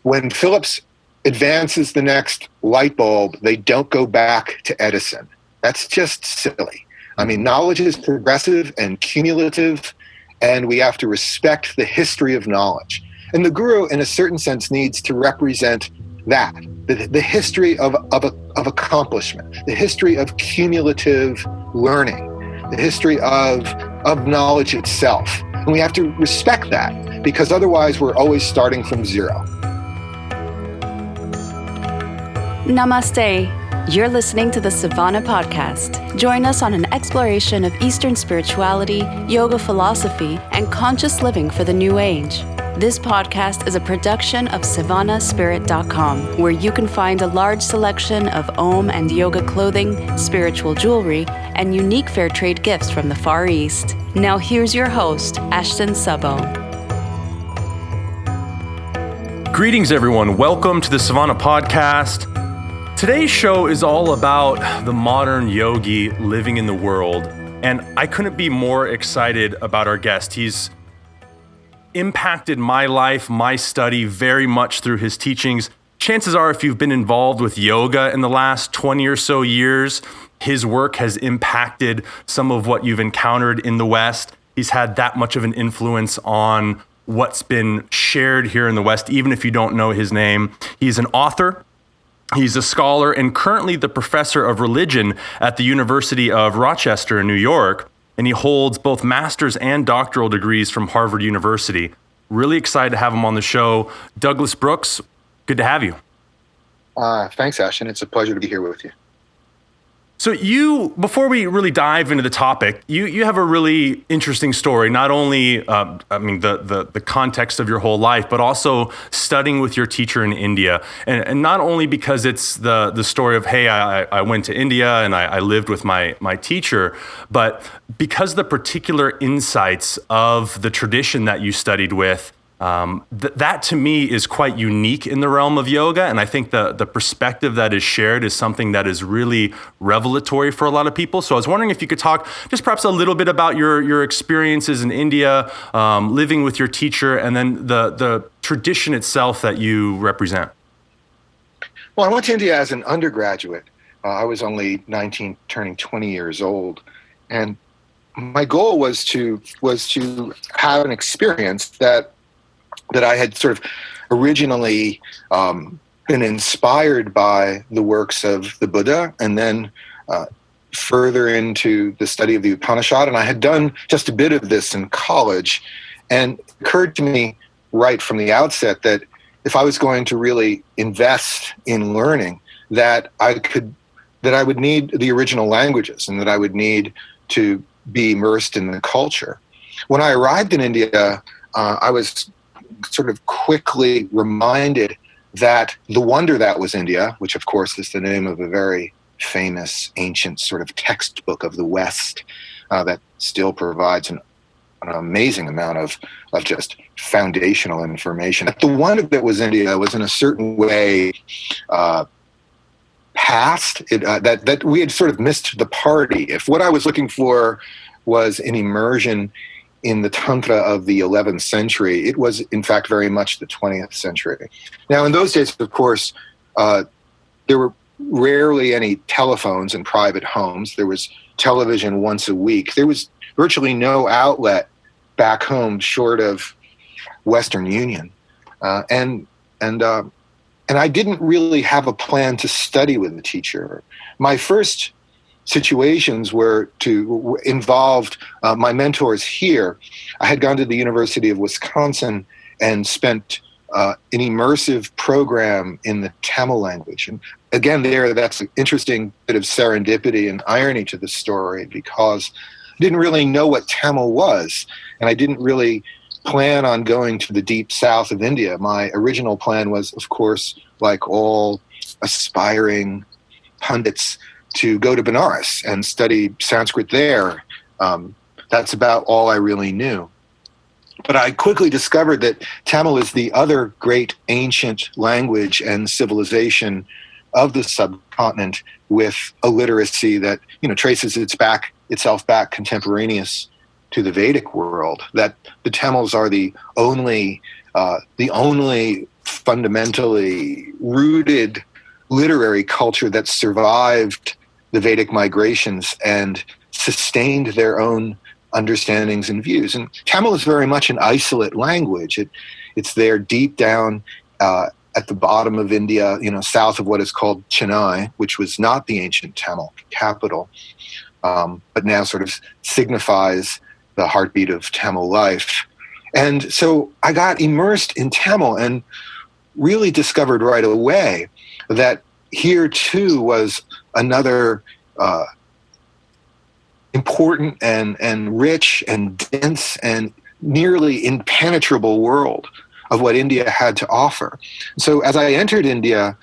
when Philips advances the next light bulb, they don't go back to Edison. That's just silly. I mean, knowledge is progressive and cumulative, and we have to respect the history of knowledge. And the guru, in a certain sense, needs to represent that, the history of accomplishment, the history of cumulative learning, the history of knowledge itself. And we have to respect that, because otherwise we're always starting from zero. Namaste. You're listening to the Savannah Podcast. Join us on an exploration of Eastern spirituality, yoga philosophy, and conscious living for the new age. This podcast is a production of SavannahSpirit.com, where you can find a large selection of Om and yoga clothing, spiritual jewelry, and unique fair trade gifts from the Far East. Now here's your host, Ashton Sabo. Greetings, everyone. Welcome to the Savannah Podcast. Today's show is all about the modern yogi living in the world, and I couldn't be more excited about our guest. He's impacted my life, my study very much through his teachings. Chances are, if you've been involved with yoga in the last 20 or so years, his work has impacted some of what you've encountered in the West. He's had that much of an influence on what's been shared here in the West, even if you don't know his name. He's an author. He's a scholar and currently the professor of religion at the University of Rochester in New York, and he holds both master's and doctoral degrees from Harvard University. Really excited to have him on the show. Douglas Brooks, good to have you. Thanks, Ashton. It's a pleasure to be here with you. So before we really dive into the topic, you have a really interesting story, not only, the context of your whole life, but also studying with your teacher in India. And not only because it's the story of, hey, I went to India and I lived with my teacher, but because the particular insights of the tradition that you studied with, that to me is quite unique in the realm of yoga. And I think the perspective that is shared is something that is really revelatory for a lot of people. So I was wondering if you could talk just perhaps a little bit about your experiences in India, living with your teacher, and then the tradition itself that you represent. Well, I went to India as an undergraduate. I was only 19, turning 20 years old. And my goal was to have an experience that I had sort of originally been inspired by the works of the Buddha, and then further into the study of the Upanishad. And I had done just a bit of this in college, and it occurred to me right from the outset that if I was going to really invest in learning, that I would need the original languages, and that I would need to be immersed in the culture. When I arrived in India, I was sort of quickly reminded that the wonder that was India, which of course is the name of a very famous ancient sort of textbook of the West that still provides an amazing amount of just foundational information. The wonder that was India was in a certain way past, that we had sort of missed the party. If what I was looking for was an immersion in the Tantra of the 11th century, it was, in fact, very much the 20th century. Now, in those days, of course, there were rarely any telephones in private homes. There was television once a week. There was virtually no outlet back home short of Western Union. And I didn't really have a plan to study with a teacher. My first situations involved my mentors here. I had gone to the University of Wisconsin and spent an immersive program in the Tamil language. And again, that's an interesting bit of serendipity and irony to the story, because I didn't really know what Tamil was, and I didn't really plan on going to the deep south of India. My original plan was, of course, like all aspiring pundits, to go to Benares and study Sanskrit there. That's about all I really knew. But I quickly discovered that Tamil is the other great ancient language and civilization of the subcontinent, with a literacy that traces itself back contemporaneous to the Vedic world. That the Tamils are the only fundamentally rooted literary culture that survived the Vedic migrations and sustained their own understandings and views. And Tamil is very much an isolate language. It's there deep down at the bottom of India, south of what is called Chennai, which was not the ancient Tamil capital, but now sort of signifies the heartbeat of Tamil life. And so I got immersed in Tamil and really discovered right away that here too was another important and rich and dense and nearly impenetrable world of what India had to offer. So as I entered India,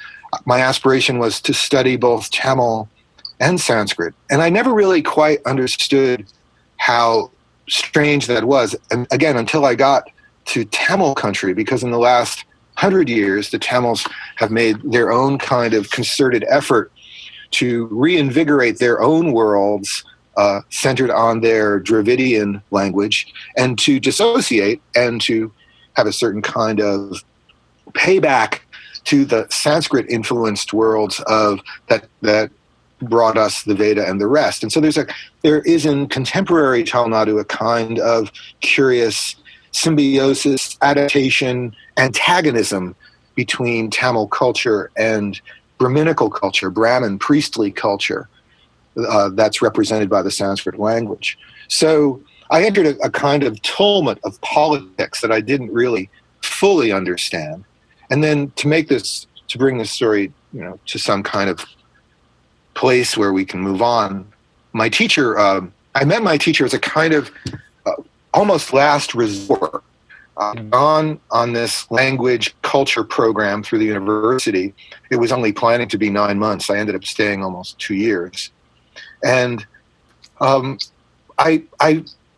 my aspiration was to study both Tamil and Sanskrit. And I never really quite understood how strange that was. And again, until I got to Tamil country, because in the last 100 years, the Tamils have made their own kind of concerted effort to reinvigorate their own worlds centered on their Dravidian language and to dissociate and to have a certain kind of payback to the Sanskrit-influenced worlds of that brought us the Veda and the rest. And so there is in contemporary Tamil Nadu a kind of curious symbiosis, adaptation, antagonism between Tamil culture and Brahminical culture, Brahmin priestly culture that's represented by the Sanskrit language. So I entered a kind of tumult of politics that I didn't really fully understand. And then to bring this story, to some kind of place where we can move on, my teacher, I met my teacher as a kind of almost last resort. On this language culture program through the university. It was only planning to be 9 months. I ended up staying almost 2 years. And I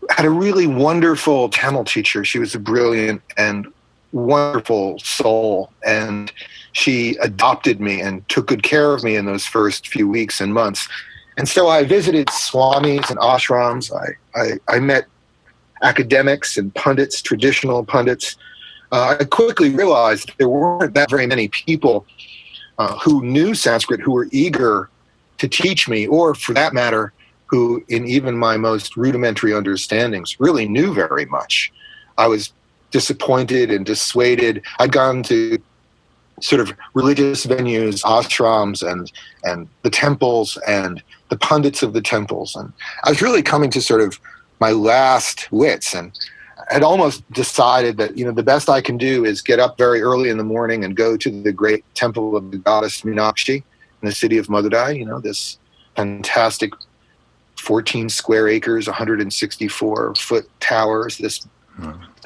had a really wonderful Tamil teacher. She was a brilliant and wonderful soul. And she adopted me and took good care of me in those first few weeks and months. And so I visited swamis and ashrams. I met academics and pundits, traditional pundits. I quickly realized there weren't that very many people who knew Sanskrit who were eager to teach me, or for that matter, who in even my most rudimentary understandings really knew very much. I was disappointed and dissuaded. I'd gone to sort of religious venues, ashrams and the temples and the pundits of the temples. And I was really coming to sort of my last wits, and had almost decided that the best I can do is get up very early in the morning and go to the great temple of the goddess Meenakshi in the city of Madurai. This fantastic 14 square acres, 164-foot towers, this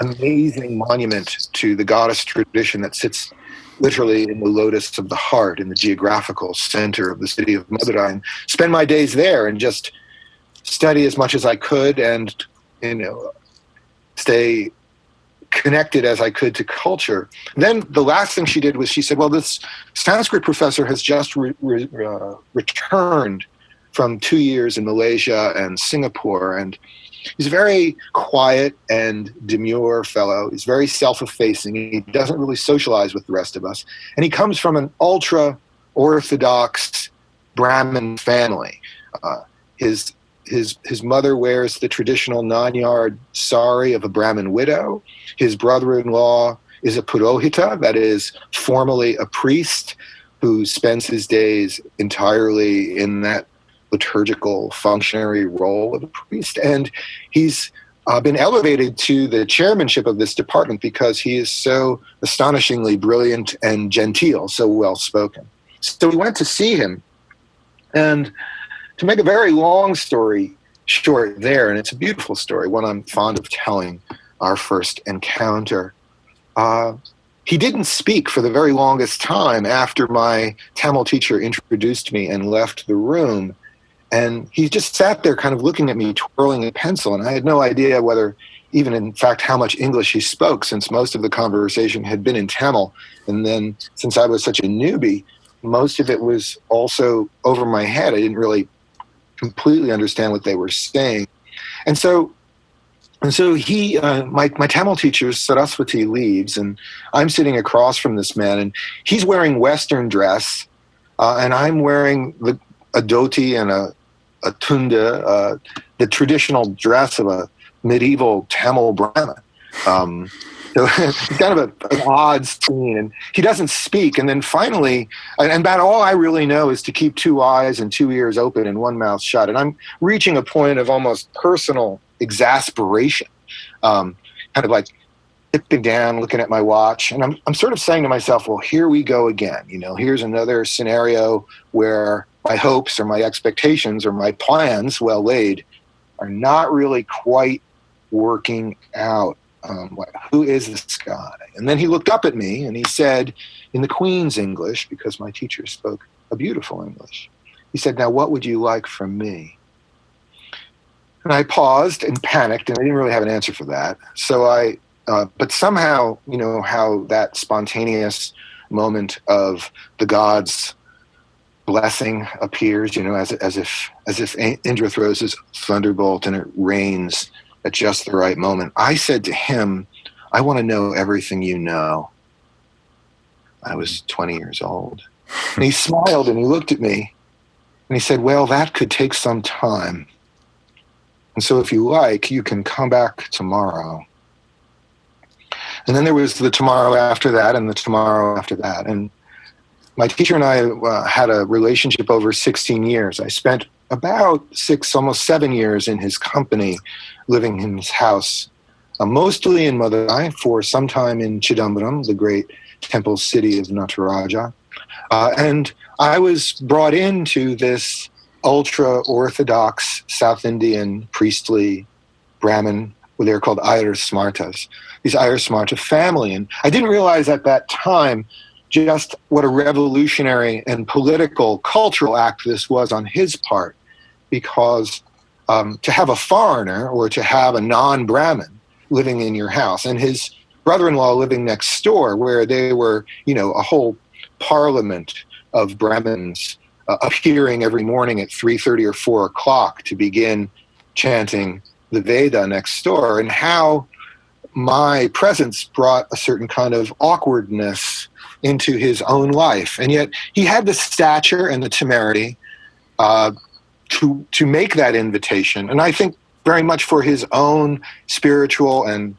amazing monument to the goddess tradition that sits literally in the lotus of the heart, in the geographical center of the city of Madurai, and spend my days there and just study as much as I could and, stay connected as I could to culture. Then the last thing she did was she said, well, this Sanskrit professor has just returned from 2 years in Malaysia and Singapore, and he's a very quiet and demure fellow. He's very self-effacing. He doesn't really socialize with the rest of us. And he comes from an ultra-Orthodox Brahmin family. His mother wears the traditional 9-yard sari of a Brahmin widow. His brother-in-law is a purohita, that is formally a priest who spends his days entirely in that liturgical functionary role of a priest. And he's been elevated to the chairmanship of this department because he is so astonishingly brilliant and genteel, so well-spoken. So we went to see him, and to make a very long story short there, and it's a beautiful story, one I'm fond of telling, our first encounter, he didn't speak for the very longest time after my Tamil teacher introduced me and left the room. And he just sat there kind of looking at me, twirling a pencil, and I had no idea whether even, in fact, how much English he spoke, since most of the conversation had been in Tamil. And then, since I was such a newbie, most of it was also over my head. I didn't really completely understand what they were saying. And so And so my Tamil teacher, Saraswati, leaves, and I'm sitting across from this man, and he's wearing Western dress, and I'm wearing a dhoti and a tunda, the traditional dress of a medieval Tamil Brahmin. So it's kind of an odd scene, and he doesn't speak. And then finally, and about all I really know is to keep two eyes and two ears open and one mouth shut. And I'm reaching a point of almost personal exasperation, kind of like sitting down, looking at my watch, and I'm sort of saying to myself, well, here we go again. Here's another scenario where my hopes or my expectations or my plans, well laid, are not really quite working out. Who is this guy? And then he looked up at me and he said, in the Queen's English, because my teacher spoke a beautiful English, he said, now what would you like from me? And I paused and panicked, and I didn't really have an answer for that. So but somehow, how that spontaneous moment of the gods' blessing appears, as if Indra throws his thunderbolt and it rains at just the right moment. I said to him, I want to know everything you know. I was 20 years old. And he smiled and he looked at me and he said, well, that could take some time. And so if you like, you can come back tomorrow. And then there was the tomorrow after that and the tomorrow after that. And my teacher and I had a relationship over 16 years. I spent about 6, almost 7 years in his company, living in his house, mostly in Madurai, for some time in Chidambaram, the great temple city of Nataraja. And I was brought into this ultra-Orthodox South Indian priestly Brahmin, well, they're called Iyer Smartas, these Iyer Smarta family. And I didn't realize at that time just what a revolutionary and political, cultural act this was on his part, because to have a foreigner or to have a non-Brahmin living in your house, and his brother-in-law living next door, where they were, a whole parliament of Brahmins appearing every morning at 3:30 or 4 o'clock to begin chanting the Veda next door, and how my presence brought a certain kind of awkwardness into his own life. And yet he had the stature and the temerity to make that invitation. And I think very much for his own spiritual and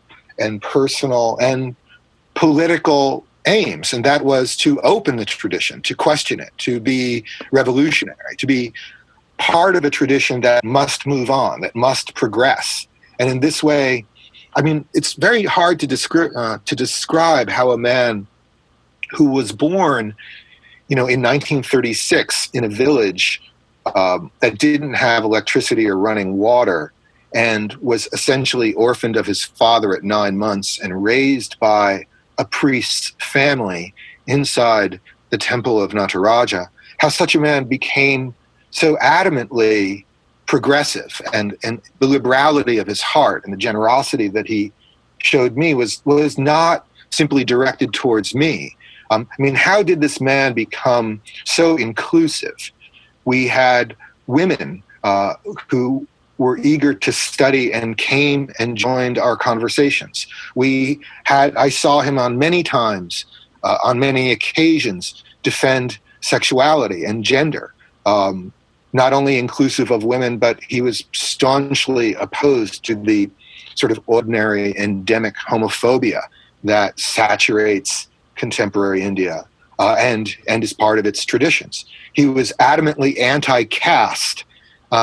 personal and political aims. And that was to open the tradition, to question it, to be revolutionary, to be part of a tradition that must move on, that must progress. And in this way, I mean, it's very hard to describe how a man who was born, in 1936 in a village that didn't have electricity or running water, and was essentially orphaned of his father at 9 months and raised by a priest's family inside the temple of Nataraja, how such a man became so adamantly progressive, and the liberality of his heart and the generosity that he showed me was not simply directed towards me. I mean, how did this man become so inclusive? We had women who were eager to study and came and joined our conversations. I saw him on many times, on many occasions, defend sexuality and gender. Not only inclusive of women, but he was staunchly opposed to the sort of ordinary endemic homophobia that saturates contemporary India and is part of its traditions. He was adamantly anti-caste,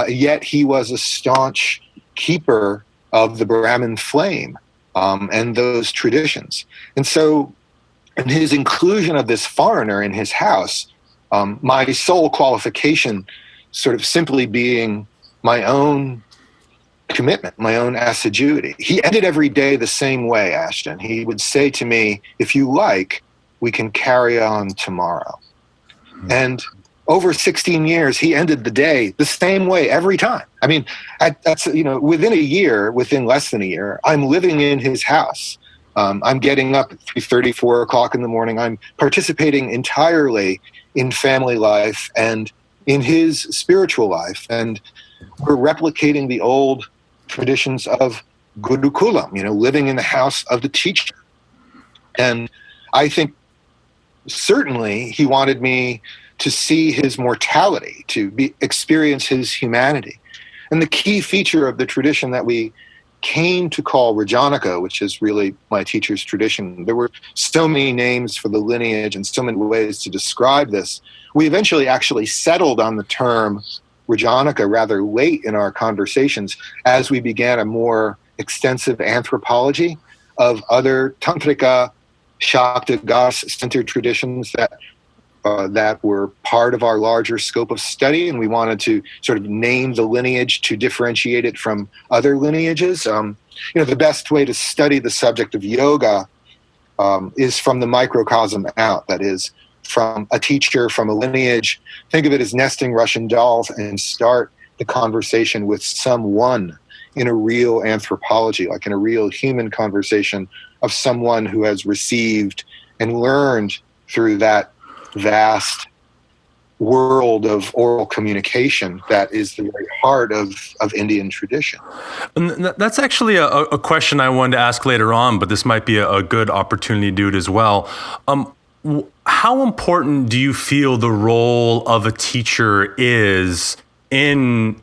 yet he was a staunch keeper of the Brahmin flame and those traditions. And so, in his inclusion of this foreigner in his house, my sole qualification sort of simply being my own commitment, my own assiduity. He ended every day the same way, Ashton. He would say to me, if you like, we can carry on tomorrow. And over 16 years, he ended the day the same way every time. I mean, that's, within less than a year, I'm living in his house. I'm getting up at 3:30, 4 o'clock in the morning. I'm participating entirely in family life and in his spiritual life. And we're replicating the old traditions of gurukulam, living in the house of the teacher. And I think certainly he wanted me to see his mortality, to experience his humanity. And the key feature of the tradition that we came to call Rajanaka, which is really my teacher's tradition, there were so many names for the lineage and so many ways to describe this. We eventually actually settled on the term Rajanaka rather late in our conversations as we began a more extensive anthropology of other Tantrika, Shakta, goddess-centered traditions that were part of our larger scope of study, and we wanted to sort of name the lineage to differentiate it from other lineages. The best way to study the subject of yoga is from the microcosm out, that is, from a teacher, from a lineage. Think of it as nesting Russian dolls and start the conversation with someone in a real anthropology, like in a real human conversation of someone who has received and learned through that vast world of oral communication that is the very heart of Indian tradition. And that's actually a question I wanted to ask later on, but this might be a good opportunity to do it as well. How important do you feel the role of a teacher is in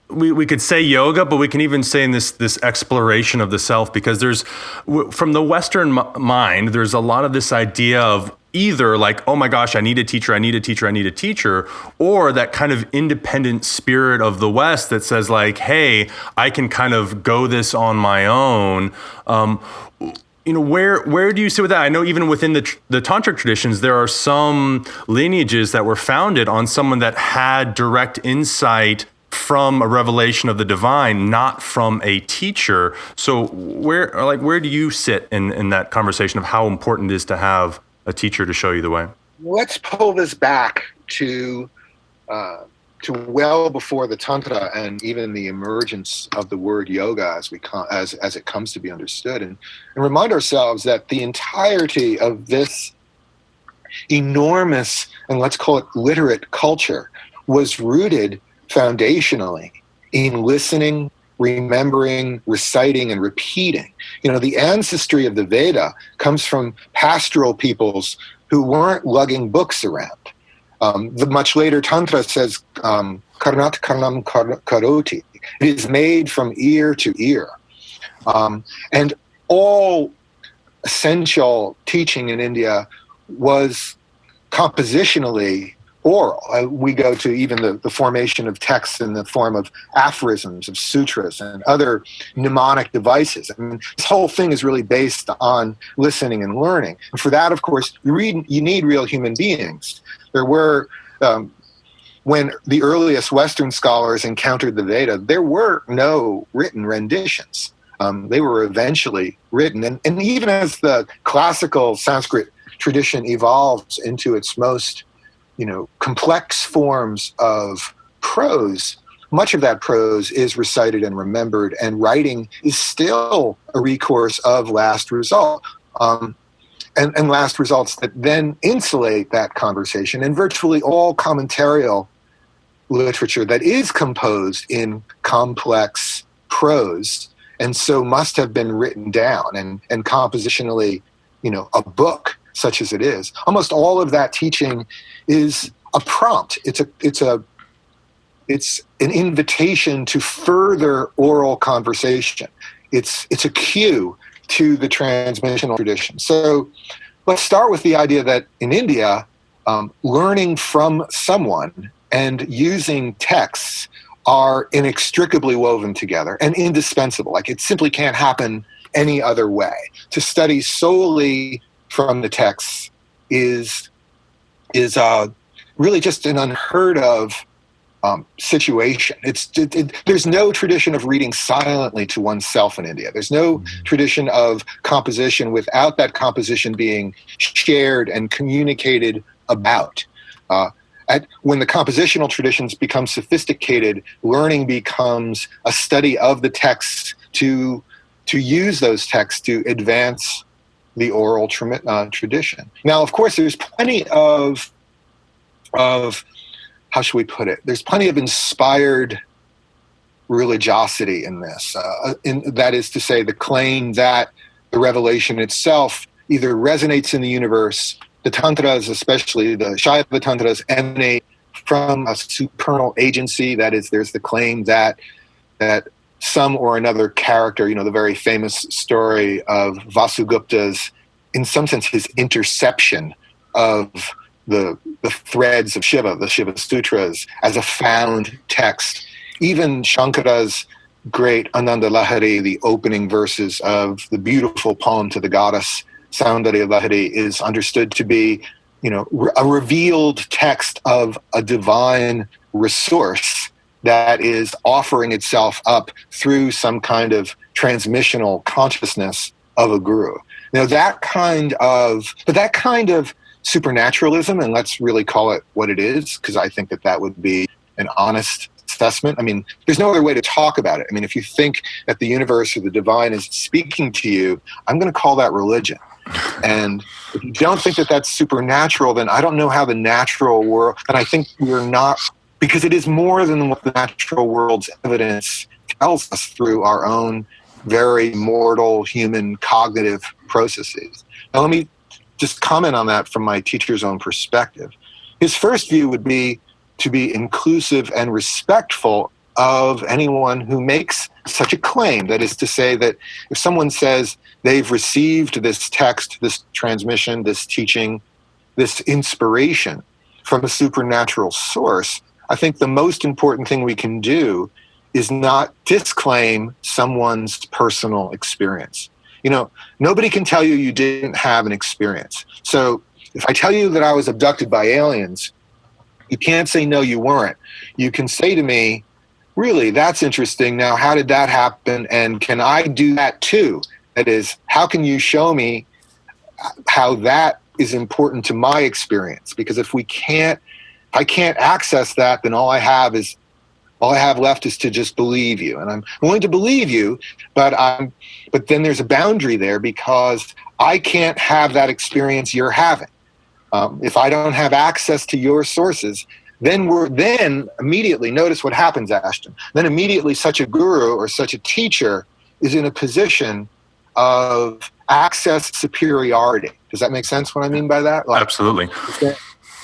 we could say yoga, but we can even say in this exploration of the self, because there's, from the Western mind, there's a lot of this idea of either like, oh my gosh, I need a teacher, or that kind of independent spirit of the West that says like, hey, I can kind of go this on my own. Where do you sit with that? I know even within the tantric traditions, there are some lineages that were founded on someone that had direct insight from a revelation of the divine, not from a teacher. So where do you sit in that conversation of how important it is to have a teacher to show you the way? Let's pull this back to well before the Tantra and even the emergence of the word yoga as it comes to be understood, and remind ourselves that the entirety of this enormous, and let's call it literate culture, was rooted foundationally in listening, remembering, reciting, and repeating. The ancestry of the Veda comes from pastoral peoples who weren't lugging books around. The much later Tantra says, karnat karnam karoti. It is made from ear to ear. And all essential teaching in India was compositionally oral. We go to even the formation of texts in the form of aphorisms, of sutras, and other mnemonic devices. I mean, this whole thing is really based on listening and learning. And for that, of course, you need real human beings. There were, when the earliest Western scholars encountered the Veda, there were no written renditions. They were eventually written. And even as the classical Sanskrit tradition evolves into its most complex forms of prose, much of that prose is recited and remembered, and writing is still a recourse of last resort, and last results that then insulate that conversation. And virtually all commentarial literature that is composed in complex prose, and so must have been written down and compositionally, a book such as it is. Almost all of that teaching is a prompt. It's an invitation to further oral conversation. It's a cue to the transmissional tradition. So let's start with the idea that in India, learning from someone and using texts are inextricably woven together and indispensable. Like, it simply can't happen any other way. To study solely from the texts is really just an unheard of situation. There's no tradition of reading silently to oneself in India. There's no tradition of composition without that composition being shared and communicated about. When the compositional traditions become sophisticated, learning becomes a study of the texts to use those texts to advance the oral tradition. Now, of course, there's plenty of how should we put it? There's plenty of inspired religiosity in this. That is to say, the claim that the revelation itself either resonates in the universe. The tantras, especially the Shaiva tantras, emanate from a supernal agency. That is, there's the claim that some or another character, the very famous story of Vasugupta's, in some sense, his interception of the threads of Shiva, the Shiva Sutras, as a found text. Even Shankara's great Ananda Lahari, the opening verses of the beautiful poem to the goddess Soundarya Lahari, is understood to be, a revealed text of a divine resource that is offering itself up through some kind of transmissional consciousness of a guru. That kind of supernaturalism, and let's really call it what it is, because I think that would be an honest assessment. There's no other way to talk about it. If you think that the universe or the divine is speaking to you, I'm going to call that religion. And if you don't think that that's supernatural, then I don't know how the natural world, and I think we're not, because it is more than what the natural world's evidence tells us through our own very mortal human cognitive processes. Now, let me just comment on that from my teacher's own perspective. His first view would be to be inclusive and respectful of anyone who makes such a claim. That is to say that if someone says they've received this text, this transmission, this teaching, this inspiration from a supernatural source, I think the most important thing we can do is not disclaim someone's personal experience. Nobody can tell you didn't have an experience. So if I tell you that I was abducted by aliens, you can't say, no, you weren't. You can say to me, really, that's interesting. Now, how did that happen? And can I do that too? That is, how can you show me how that is important to my experience? Because if I can't access that, then all I have left is to just believe you. And I'm willing to believe you, but then there's a boundary there, because I can't have that experience you're having. If I don't have access to your sources, then immediately, notice what happens, Ashton. Then immediately such a guru or such a teacher is in a position of access superiority. Does that make sense what I mean by that? Absolutely.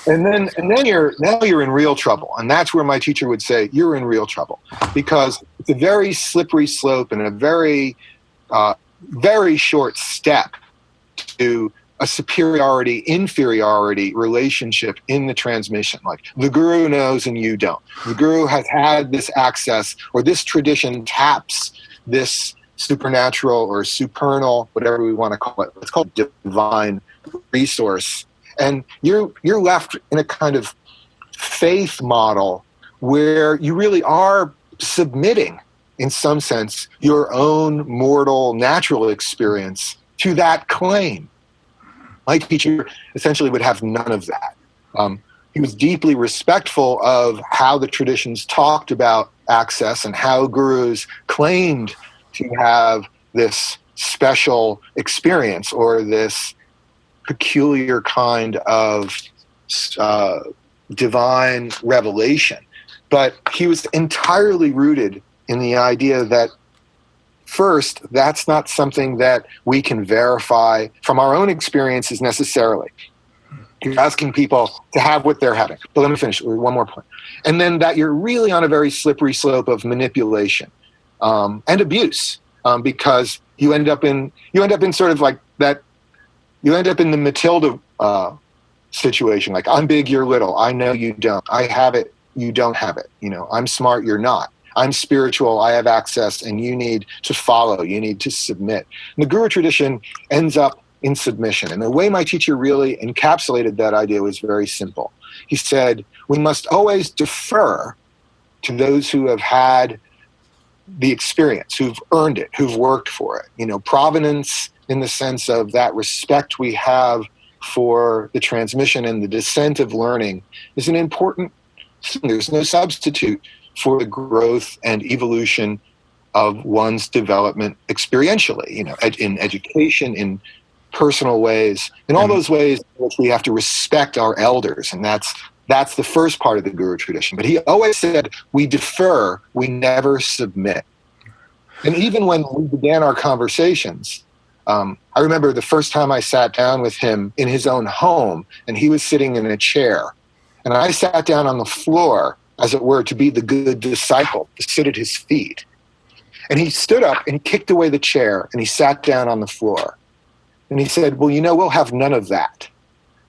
And then you're in real trouble. And that's where my teacher would say, you're in real trouble, because it's a very slippery slope and a very, very short step to a superiority-inferiority relationship in the transmission. Like, the guru knows and you don't. The guru has had this access, or this tradition taps this supernatural or supernal, whatever we want to call it. It's called divine resource. And you're left in a kind of faith model where you really are submitting, in some sense, your own mortal natural experience to that claim. My teacher essentially would have none of that. He was deeply respectful of how the traditions talked about access and how gurus claimed to have this special experience or this peculiar kind of divine revelation. But he was entirely rooted in the idea that, first, that's not something that we can verify from our own experiences necessarily. You're asking people to have what they're having. But let me finish with one more point. And then that you're really on a very slippery slope of manipulation and abuse, because you end up in sort of like that. You end up in the Matilda situation, like, I'm big, you're little. I know you don't. I have it, you don't have it. I'm smart, you're not. I'm spiritual, I have access, and you need to follow, you need to submit. And the guru tradition ends up in submission. And the way my teacher really encapsulated that idea was very simple. He said, we must always defer to those who have had the experience, who've earned it, who've worked for it. Provenance, in the sense of that respect we have for the transmission and the descent of learning, is an important thing. There's no substitute for the growth and evolution of one's development experientially, in education, in personal ways, in all those ways in which we have to respect our elders. And that's That's the first part of the Guru tradition. But he always said, we defer, we never submit. And even when we began our conversations, I remember the first time I sat down with him in his own home, and he was sitting in a chair. And I sat down on the floor, as it were, to be the good disciple, to sit at his feet. And he stood up and he kicked away the chair and he sat down on the floor. And he said, well, we'll have none of that.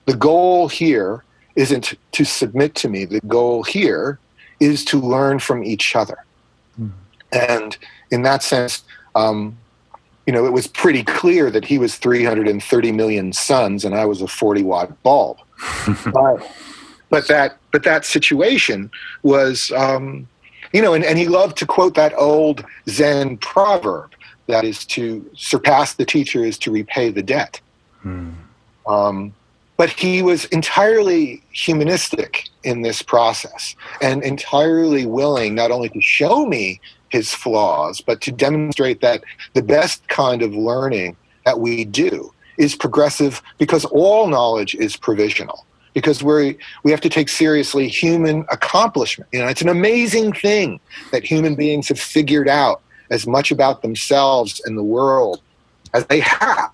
The goal here isn't to submit to me. The goal here is to learn from each other. Mm. And in that sense, it was pretty clear that he was 330 million suns and I was a 40-watt bulb. But that situation was, and he loved to quote that old Zen proverb, that is, to surpass the teacher is to repay the debt. But he was entirely humanistic in this process and entirely willing not only to show me his flaws, but to demonstrate that the best kind of learning that we do is progressive, because all knowledge is provisional. Because we have to take seriously human accomplishment. It's an amazing thing that human beings have figured out as much about themselves and the world as they have.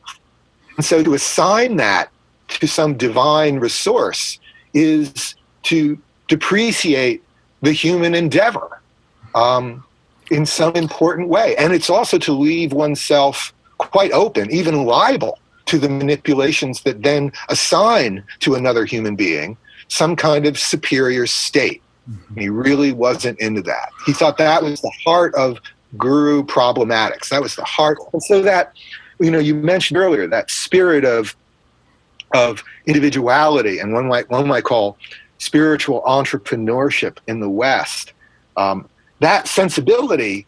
And so to assign that to some divine resource is to depreciate the human endeavor in some important way. And it's also to leave oneself quite open, even liable, to the manipulations that then assign to another human being some kind of superior state. Mm-hmm. He really wasn't into that. He thought that was the heart of guru problematics. That was the heart. And so that, you mentioned earlier, that spirit of individuality, and one might call spiritual entrepreneurship in the West, that sensibility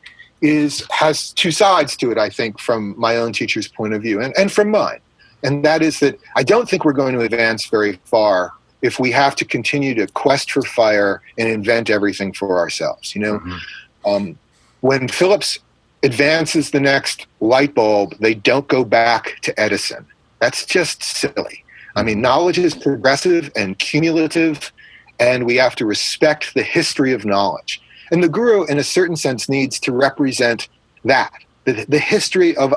has two sides to it, I think, from my own teacher's point of view and from mine. And that is that I don't think we're going to advance very far if we have to continue to quest for fire and invent everything for ourselves. Mm-hmm. When Philips advances the next light bulb, they don't go back to Edison. That's just silly. I mean, knowledge is progressive and cumulative, and we have to respect the history of knowledge. And the guru, in a certain sense, needs to represent that. The history of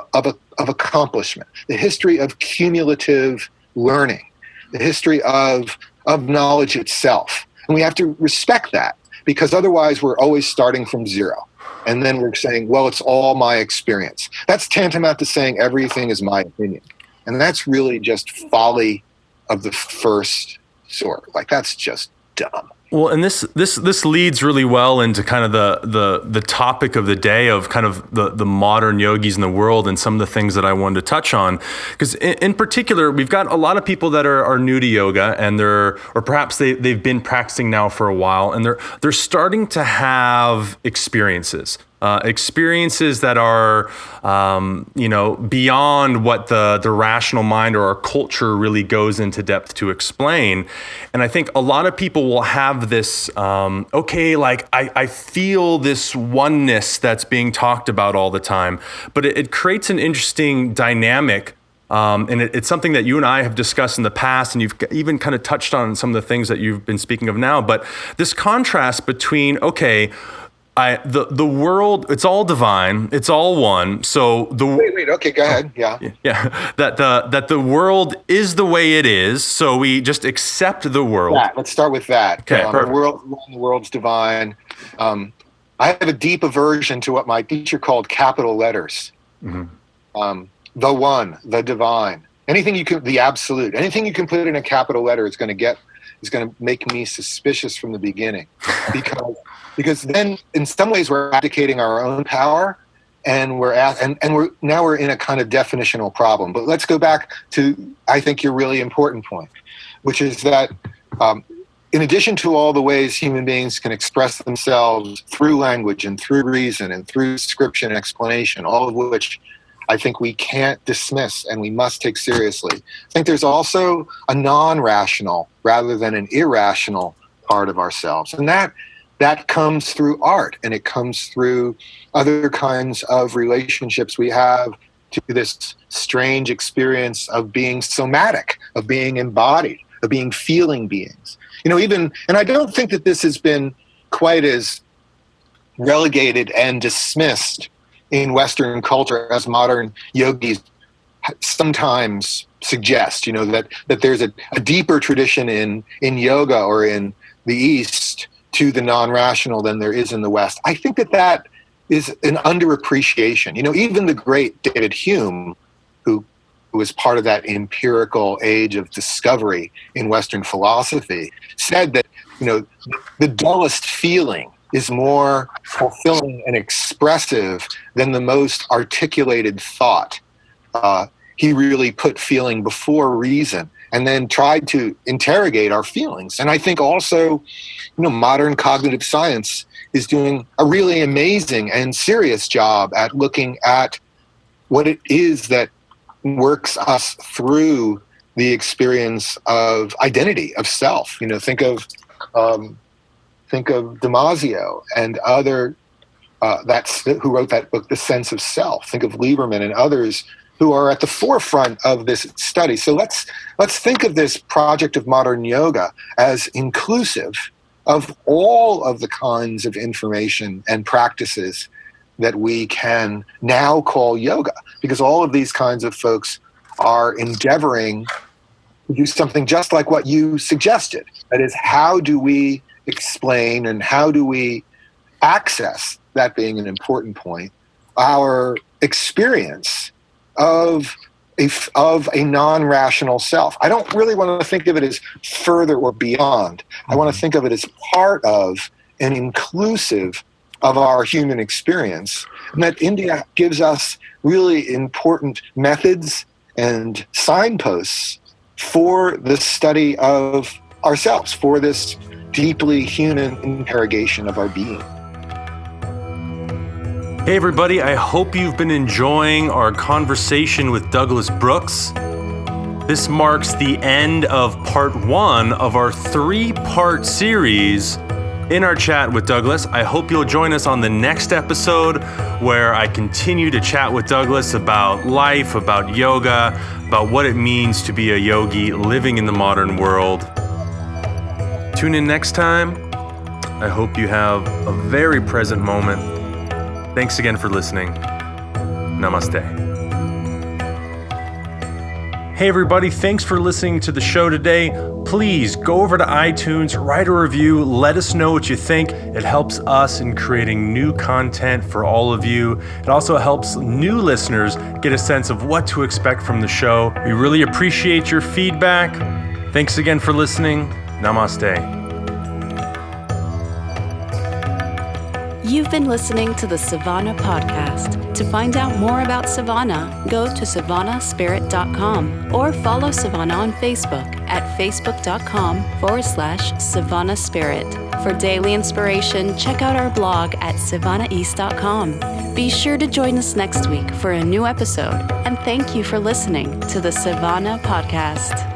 accomplishment, the history of cumulative learning, the history of knowledge itself. And we have to respect that, because otherwise we're always starting from zero. And then we're saying, well, it's all my experience. That's tantamount to saying everything is my opinion. And that's really just folly of the first sort. Like, that's just dumb. Well, and this leads really well into kind of the topic of the day of kind of the modern yogis in the world and some of the things that I wanted to touch on. Because in particular, we've got a lot of people that are new to yoga, and or perhaps they've been practicing now for a while, and they're starting to have experiences that are, beyond what the rational mind or our culture really goes into depth to explain. And I think a lot of people will have this, I feel this oneness that's being talked about all the time, but it creates an interesting dynamic. And it's something that you and I have discussed in the past, and you've even kind of touched on some of the things that you've been speaking of now. But this contrast between, the world, it's all divine, it's all one. So wait, okay, go ahead. Yeah. That the world is the way it is. So we just accept the world. Yeah, let's start with that. Okay, the world's divine. I have a deep aversion to what my teacher called capital letters. Mm-hmm. The one, the divine, the absolute, anything you can put in a capital letter is going to make me suspicious from the beginning, because then in some ways we're abdicating our own power, and we're in a kind of definitional problem. But let's go back to, I think, your really important point, which is that in addition to all the ways human beings can express themselves through language and through reason and through description and explanation, all of which I think we can't dismiss and we must take seriously, I think there's also a non-rational rather than an irrational part of ourselves. And that comes through art, and it comes through other kinds of relationships we have to this strange experience of being somatic, of being embodied, of being feeling beings. And I don't think that this has been quite as relegated and dismissed in Western culture as modern yogis sometimes suggest, that there's a deeper tradition in yoga or in the East to the non-rational than there is in the West. I think that is an underappreciation. Even the great David Hume, who was part of that empirical age of discovery in Western philosophy, said that, the dullest feeling is more fulfilling and expressive than the most articulated thought. He really put feeling before reason and then tried to interrogate our feelings. And I think also, modern cognitive science is doing a really amazing and serious job at looking at what it is that works us through the experience of identity, of self. Think of Damasio and other who wrote that book, The Sense of Self. Think of Lieberman and others who are at the forefront of this study. So let's think of this project of modern yoga as inclusive of all of the kinds of information and practices that we can now call yoga, because all of these kinds of folks are endeavoring to do something just like what you suggested. That is, how do we explain and how do we access, that being an important point, our experience of a non-rational self. I don't really want to think of it as further or beyond. I want to think of it as part of and inclusive of our human experience. And that India gives us really important methods and signposts for the study of ourselves, for this deeply human interrogation of our being. Hey everybody, I hope you've been enjoying our conversation with Douglas Brooks. This marks the end of part 1 of our 3-part series in our chat with Douglas. I hope you'll join us on the next episode where I continue to chat with Douglas about life, about yoga, about what it means to be a yogi living in the modern world. Tune in next time. I hope you have a very present moment. Thanks again for listening. Namaste. Hey everybody, thanks for listening to the show today. Please go over to iTunes, write a review, let us know what you think. It helps us in creating new content for all of you. It also helps new listeners get a sense of what to expect from the show. We really appreciate your feedback. Thanks again for listening. Namaste. You've been listening to the Savannah Podcast. To find out more about Savannah, go to savannahspirit.com or follow Savannah on Facebook at facebook.com/Savannah Spirit. For daily inspiration, check out our blog at savannaeast.com. Be sure to join us next week for a new episode, and thank you for listening to the Savannah Podcast.